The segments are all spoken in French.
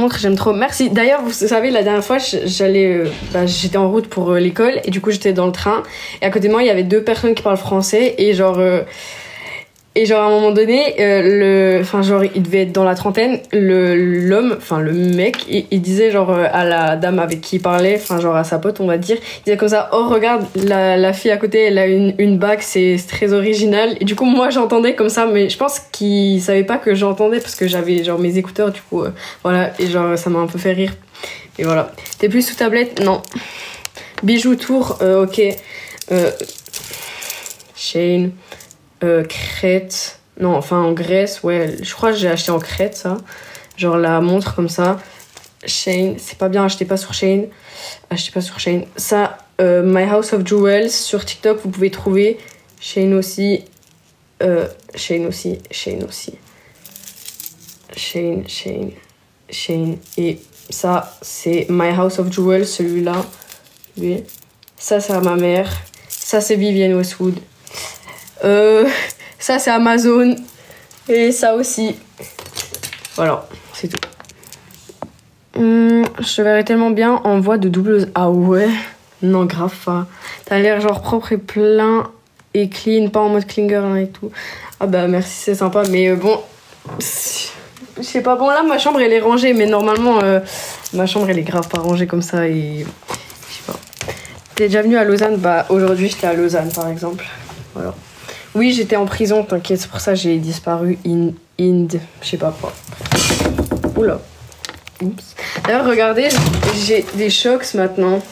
montre, j'aime trop. Merci. D'ailleurs, vous savez, la dernière fois, j'étais en route pour l'école et du coup, j'étais dans le train. Et à côté de moi, il y avait 2 personnes qui parlent français et genre à un moment donné, il devait être dans la trentaine, le mec, il disait genre à la dame avec qui il parlait, enfin genre à sa pote on va dire, il disait comme ça, oh regarde, la fille à côté elle a une bague, c'est très original. Et du coup moi j'entendais comme ça, mais je pense qu'il savait pas que j'entendais parce que j'avais genre mes écouteurs, du coup voilà, et genre ça m'a un peu fait rire. Et voilà. T'es plus sous tablette? Non. Bijoux tour, ok. Shane. Crète, non enfin en Grèce, ouais, je crois que j'ai acheté en Crète ça, genre la montre comme ça. Shane, c'est pas bien, achetez pas sur Shane, ça. My House of Jewels sur TikTok vous pouvez trouver. Shane aussi, Shane, et ça c'est My House of Jewels, celui-là, lui, ça c'est à ma mère, ça c'est Vivienne Westwood. Ça c'est Amazon et ça aussi. Voilà, c'est tout. Je te verrais tellement bien en voix de doubleuse. Ah ouais? Non, grave pas. T'as l'air genre propre et plein et clean, pas en mode clinger et tout. Ah bah merci, c'est sympa, mais bon, je sais pas. Bon là ma chambre elle est rangée, mais normalement ma chambre elle est grave pas rangée comme ça et je sais pas. T'es déjà venu à Lausanne? Bah aujourd'hui j'étais à Lausanne par exemple. Voilà. Oui, j'étais en prison, t'inquiète, c'est pour ça que j'ai disparu je sais pas quoi. Oula. Oups. D'ailleurs, regardez, j'ai des Shox maintenant.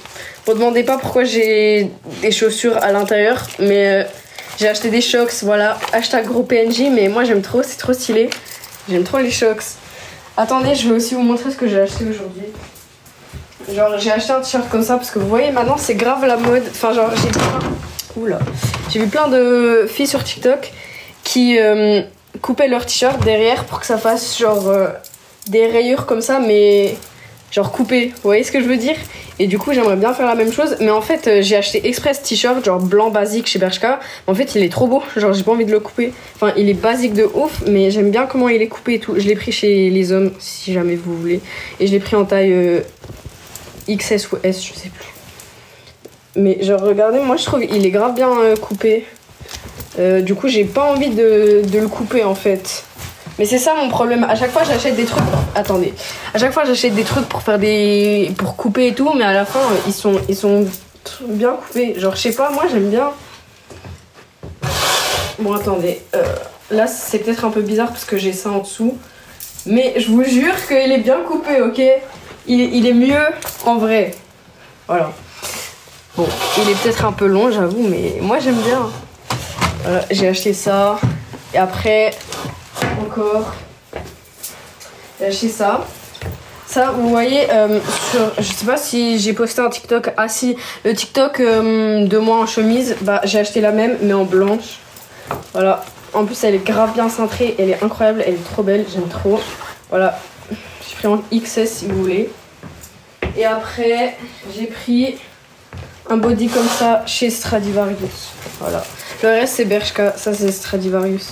Vous ne demandez pas pourquoi j'ai des chaussures à l'intérieur, mais j'ai acheté des Shox, voilà. Hashtag gros PNJ, mais moi j'aime trop, c'est trop stylé. J'aime trop les Shox. Attendez, je vais aussi vous montrer ce que j'ai acheté aujourd'hui. Genre, j'ai acheté un t-shirt comme ça parce que vous voyez, maintenant c'est grave la mode. Enfin, genre, j'ai vu plein de filles sur TikTok qui coupaient leur t-shirt derrière pour que ça fasse genre des rayures comme ça, mais genre coupées. Vous voyez ce que je veux dire? Et du coup, j'aimerais bien faire la même chose. Mais en fait, j'ai acheté express t-shirt, genre blanc basique chez Bershka. En fait, il est trop beau. Genre, j'ai pas envie de le couper. Enfin, il est basique de ouf, mais j'aime bien comment il est coupé et tout. Je l'ai pris chez les hommes, si jamais vous voulez. Et je l'ai pris en taille XS ou S, je sais plus. Mais genre regardez, moi je trouve il est grave bien coupé. Du coup j'ai pas envie de le couper en fait. Mais c'est ça mon problème. À chaque fois j'achète des trucs. Attendez. À chaque fois j'achète des trucs pour faire pour couper et tout, mais à la fin ils sont bien coupés. Genre je sais pas, moi j'aime bien. Bon attendez. Là c'est peut-être un peu bizarre parce que j'ai ça en dessous. Mais je vous jure qu'il est bien coupé, ok? Il est mieux en vrai. Voilà. Bon, il est peut-être un peu long, j'avoue, mais moi j'aime bien. Voilà, j'ai acheté ça. Et après, encore, j'ai acheté ça. Ça, vous voyez, je sais pas si j'ai posté un TikTok. Ah si, le TikTok de moi en chemise, bah j'ai acheté la même, mais en blanche. Voilà. En plus, elle est grave bien cintrée, elle est incroyable, elle est trop belle, j'aime trop. Voilà, j'ai pris en XS si vous voulez. Et après, j'ai pris un body comme ça chez Stradivarius. Voilà. Le reste c'est Bershka, ça c'est Stradivarius.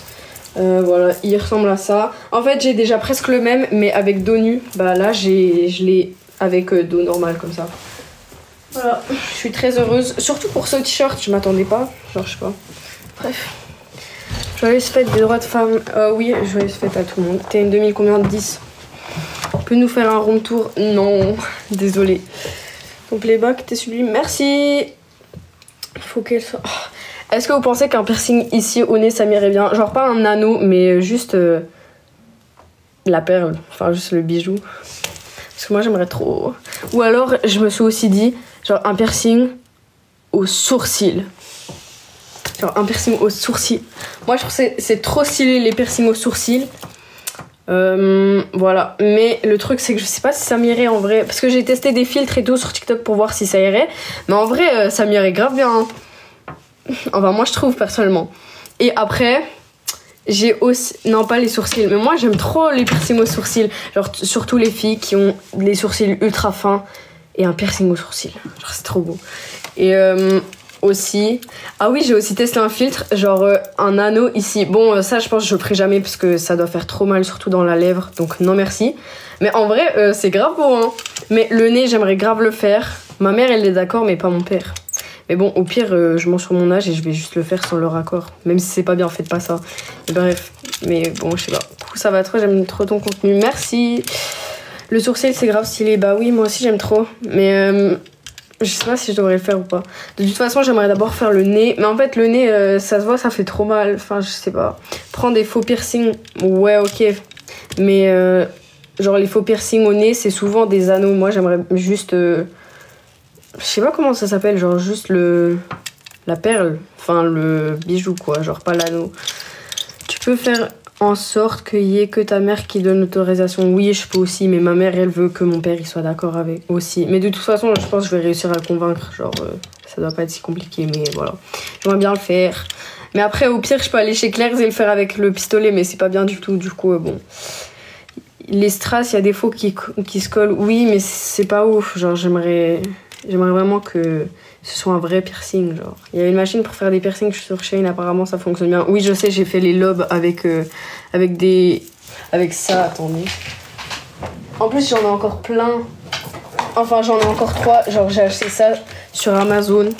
Voilà, il ressemble à ça. En fait j'ai déjà presque le même mais avec dos nu. Bah là je l'ai avec dos normal comme ça. Voilà, je suis très heureuse. Surtout pour ce t-shirt, je m'attendais pas. Genre je sais pas. Bref. Joyeuse fête des droits de femmes. Oui, joyeuse fête à tout le monde. T'es une 2000 combien? 10. Peut nous faire un room tour? Non, désolée. Ton playback, t'es sublime. Merci. Il faut qu'elle soit... Oh. Est-ce que vous pensez qu'un piercing ici au nez, ça m'irait bien? Genre pas un anneau, mais juste la perle. Enfin, juste le bijou. Parce que moi, j'aimerais trop. Ou alors, je me suis aussi dit, genre un piercing au sourcil. Genre un piercing au sourcil. Moi, je trouve que c'est trop stylé, les piercings au sourcil. Voilà, mais le truc c'est que je sais pas si ça m'irait en vrai parce que j'ai testé des filtres et tout sur TikTok pour voir si ça irait, mais en vrai ça m'irait grave bien hein. Enfin moi je trouve personnellement. Et après j'ai aussi, non pas les sourcils, mais moi j'aime trop les piercings aux sourcils, genre surtout les filles qui ont les sourcils ultra fins et un piercing aux sourcils, genre c'est trop beau. Et aussi. Ah oui, j'ai aussi testé un filtre, genre un anneau ici. Bon, ça, je pense que je le ferai jamais parce que ça doit faire trop mal, surtout dans la lèvre. Donc, non merci. Mais en vrai, c'est grave beau, hein. Mais le nez, j'aimerais grave le faire. Ma mère, elle est d'accord, mais pas mon père. Mais bon, au pire, je mens sur mon âge et je vais juste le faire sans le raccord. Même si c'est pas bien, faites pas ça. Et bref, mais bon, je sais pas. Du coup, ça va trop, j'aime trop ton contenu. Merci. Le sourcil, c'est grave stylé. Bah oui, moi aussi, j'aime trop. Mais je sais pas si je devrais le faire ou pas. De toute façon, j'aimerais d'abord faire le nez. Mais en fait, le nez, ça se voit, ça fait trop mal. Enfin, je sais pas. Prendre des faux piercings, ouais, ok. Mais genre, les faux piercings au nez, c'est souvent des anneaux. Moi, j'aimerais juste... je sais pas comment ça s'appelle, genre juste la perle, enfin le bijou quoi, genre pas l'anneau. Tu peux faire en sorte qu'il y ait que ta mère qui donne l'autorisation. Oui, je peux aussi, mais ma mère elle veut que mon père il soit d'accord avec aussi. Mais de toute façon, je pense que je vais réussir à le convaincre, genre ça doit pas être si compliqué, mais voilà. J'aimerais bien le faire. Mais après, au pire, je peux aller chez Claire's et le faire avec le pistolet, mais c'est pas bien du tout, du coup, bon. Les strass, il y a des faux qui se collent, oui, mais c'est pas ouf, genre j'aimerais vraiment que ce soit un vrai piercing, genre. Il y a une machine pour faire des piercings sur Shein, apparemment ça fonctionne bien. Oui, je sais, j'ai fait les lobes avec ça, attendez. En plus, j'en ai encore plein. Enfin, j'en ai encore 3. Genre, j'ai acheté ça sur Amazon.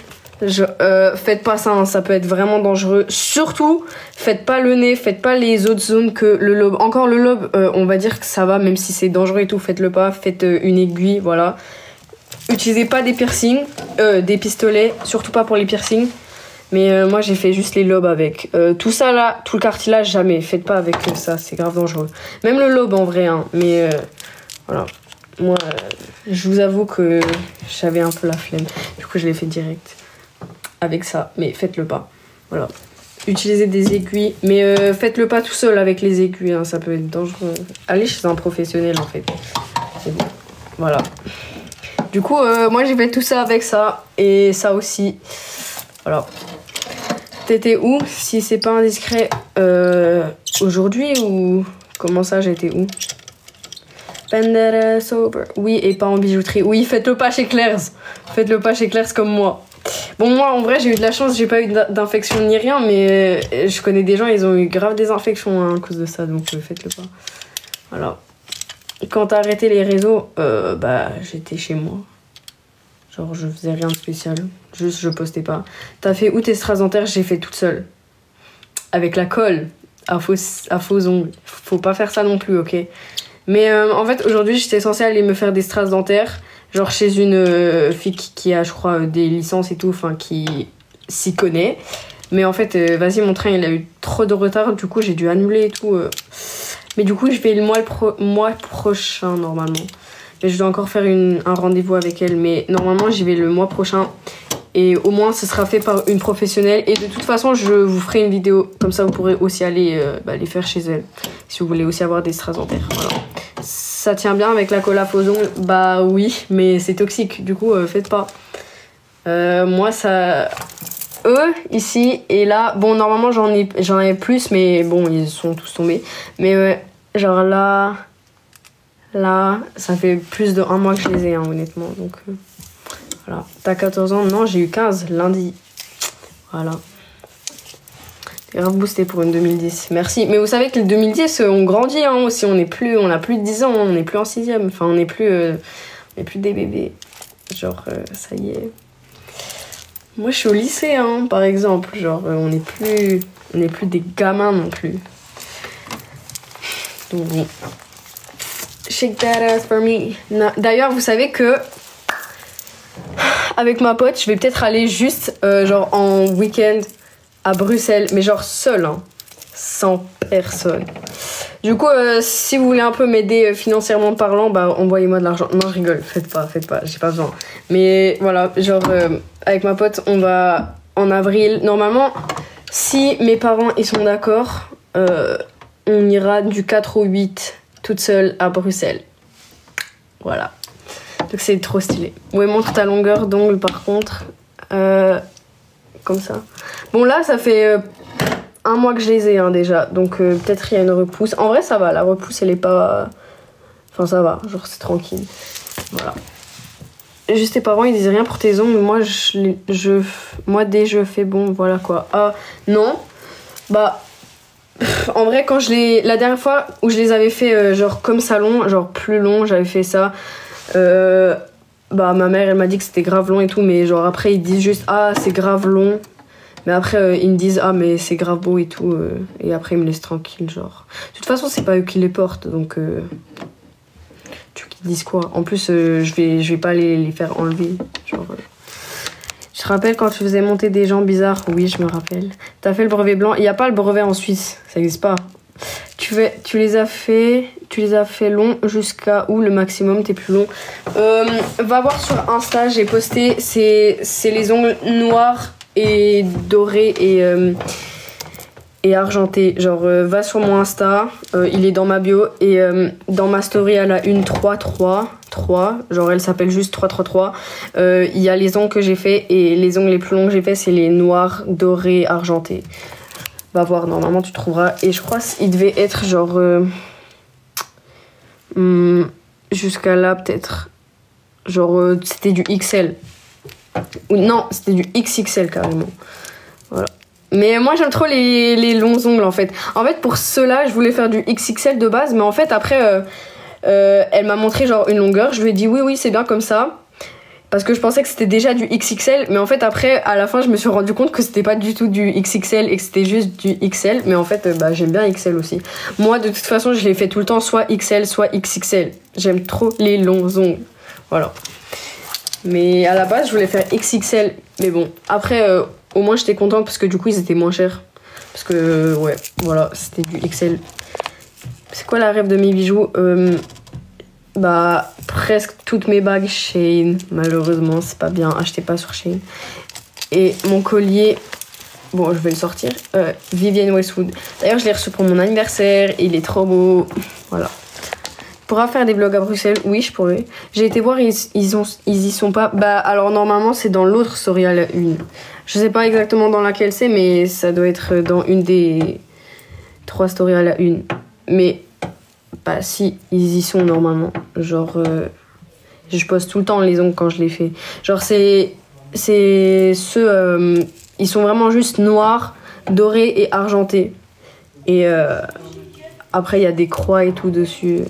Faites pas ça, hein, ça peut être vraiment dangereux. Surtout, faites pas le nez, faites pas les autres zones que le lobe. Encore le lobe, on va dire que ça va, même si c'est dangereux et tout, faites-le pas. Faites une aiguille, voilà. Utilisez pas des piercings, des pistolets, surtout pas pour les piercings. Mais moi j'ai fait juste les lobes avec. Tout ça là, tout le cartilage, jamais. Faites pas avec ça, c'est grave dangereux. Même le lobe en vrai, hein. Mais voilà. Moi, je vous avoue que j'avais un peu la flemme. Du coup je l'ai fait direct avec ça. Mais faites-le pas. Voilà. Utilisez des aiguilles. Mais faites-le pas tout seul avec les aiguilles, hein. Ça peut être dangereux. Allez chez un professionnel en fait. C'est bon. Voilà. Du coup, moi j'ai fait tout ça avec ça et ça aussi. Voilà. T'étais où, si c'est pas indiscret, aujourd'hui ou comment ça, j'étais où? Pandora sober. Oui, et pas en bijouterie. Oui, faites-le pas chez Claire's. Faites-le pas chez Claire's comme moi. Bon, moi en vrai, j'ai eu de la chance, j'ai pas eu d'infection ni rien, mais je connais des gens, ils ont eu grave des infections hein, à cause de ça, donc faites-le pas. Voilà. Quand t'as arrêté les réseaux, bah j'étais chez moi. Genre je faisais rien de spécial, juste je postais pas. T'as fait où tes strass dentaires? J'ai fait toute seule. Avec la colle à faux ongles. Faut pas faire ça non plus, ok? Mais en fait aujourd'hui j'étais censée aller me faire des strass dentaires. Genre chez une fille qui a je crois des licences et tout, enfin qui s'y connaît. Mais en fait vas-y mon train il a eu trop de retard, du coup j'ai dû annuler et tout. Mais du coup je vais le mois prochain normalement. Mais je dois encore faire un rendez-vous avec elle. Mais normalement, j'y vais le mois prochain. Et au moins, ce sera fait par une professionnelle. Et de toute façon, je vous ferai une vidéo. Comme ça, vous pourrez aussi aller les faire chez elle. Si vous voulez aussi avoir des strass dentaires. Voilà. Ça tient bien avec la colle à faux ongles? Bah oui, mais c'est toxique. Du coup, faites pas. Moi, ça... Eux, ici et là... Bon, normalement, j'en avais plus. Mais bon, ils sont tous tombés. Mais ouais, genre là... Là, ça fait plus de 1 mois que je les ai, hein, honnêtement. Donc, voilà. T'as 14 ans? Non, j'ai eu 15 lundi. Voilà. T'es grave boosté pour une 2010. Merci. Mais vous savez que les 2010, on grandit hein, aussi. On a plus de 10 ans. On n'est plus en 6ème. Enfin, on n'est plus des bébés. Genre, ça y est. Moi, je suis au lycée, hein, par exemple. Genre, on n'est plus des gamins non plus. Donc, bon. Shake that ass for me. D'ailleurs, vous savez que avec ma pote, je vais peut-être aller juste genre en week-end à Bruxelles, mais genre seule, hein, sans personne. Du coup, si vous voulez un peu m'aider financièrement parlant, bah envoyez-moi de l'argent. Non, je rigole, faites pas, j'ai pas besoin. Mais voilà, genre avec ma pote, on va en avril. Normalement, si mes parents ils sont d'accord, on ira du 4 au 8 toute seule à Bruxelles. Voilà. Donc c'est trop stylé. Ouais, montre ta longueur d'ongle par contre. Comme ça. Bon là, ça fait 1 mois que je les ai hein, déjà. Donc peut-être il y a une repousse. En vrai, ça va. La repousse, elle est pas... Enfin, ça va. Genre, c'est tranquille. Voilà. juste tes parents ils disent rien pour tes ongles, moi dès je fais bon, voilà quoi. Ah non, bah en vrai quand la dernière fois où je les avais fait genre comme salon, genre plus long, j'avais fait ça. Bah ma mère elle m'a dit que c'était grave long et tout, mais genre après ils disent juste ah c'est grave long. Mais après, ils me disent « Ah, mais c'est grave beau et tout. Et après, ils me laissent tranquille, genre. De toute façon, c'est pas eux qui les portent, donc... tu veux qu'ils disent quoi? En plus, je vais pas les faire enlever. Genre, Je te rappelle quand tu faisais monter des gens bizarres? Oui, je me rappelle. T'as fait le brevet blanc. Il n'y a pas le brevet en Suisse. Ça n'existe pas. Tu les as fait long jusqu'à où le maximum? T'es plus long. Va voir sur Insta, j'ai posté. C'est les ongles noirs et doré et argenté. Genre va sur mon Insta, il est dans ma bio et dans ma story elle a une 333, genre elle s'appelle juste 333. Il y a les ongles que j'ai fait et les ongles les plus longs que j'ai fait c'est les noirs dorés argentés. Va voir, normalement tu trouveras. Et je crois qu'il devait être genre jusqu'à là peut-être. Genre c'était du XL. Ou non, c'était du XXL carrément. Voilà. Mais moi j'aime trop les longs ongles en fait. En fait pour ceux-là je voulais faire du XXL de base. Mais en fait après elle m'a montré genre une longueur. Je lui ai dit oui c'est bien comme ça. Parce que je pensais que c'était déjà du XXL. Mais en fait après à la fin je me suis rendu compte que c'était pas du tout du XXL. Et que c'était juste du XL. Mais en fait bah, j'aime bien XL aussi. Moi de toute façon je les fais tout le temps soit XL soit XXL. J'aime trop les longs ongles. Voilà. Mais à la base, je voulais faire XXL. Mais bon, après, au moins, j'étais contente parce que du coup, ils étaient moins chers. Parce que, ouais, voilà, c'était du XL. C'est quoi la rêve de mes bijoux? Bah, presque toutes mes bagues Shein. Malheureusement, c'est pas bien. Achetez pas sur Shein. Et mon collier, bon, je vais le sortir. Vivienne Westwood. D'ailleurs, je l'ai reçu pour mon anniversaire. Il est trop beau. Voilà. Pourra faire des vlogs à Bruxelles? Oui, je pourrais. J'ai été voir, ils y sont pas. Bah, alors normalement, c'est dans l'autre story à la une. Je sais pas exactement dans laquelle c'est, mais ça doit être dans une des 3 stories à la une. Mais, bah, si, ils y sont normalement. Genre, je poste tout le temps les ongles quand je les fais. Genre, c'est ceux. Ils sont vraiment juste noirs, dorés et argentés. Et après, il y a des croix et tout dessus.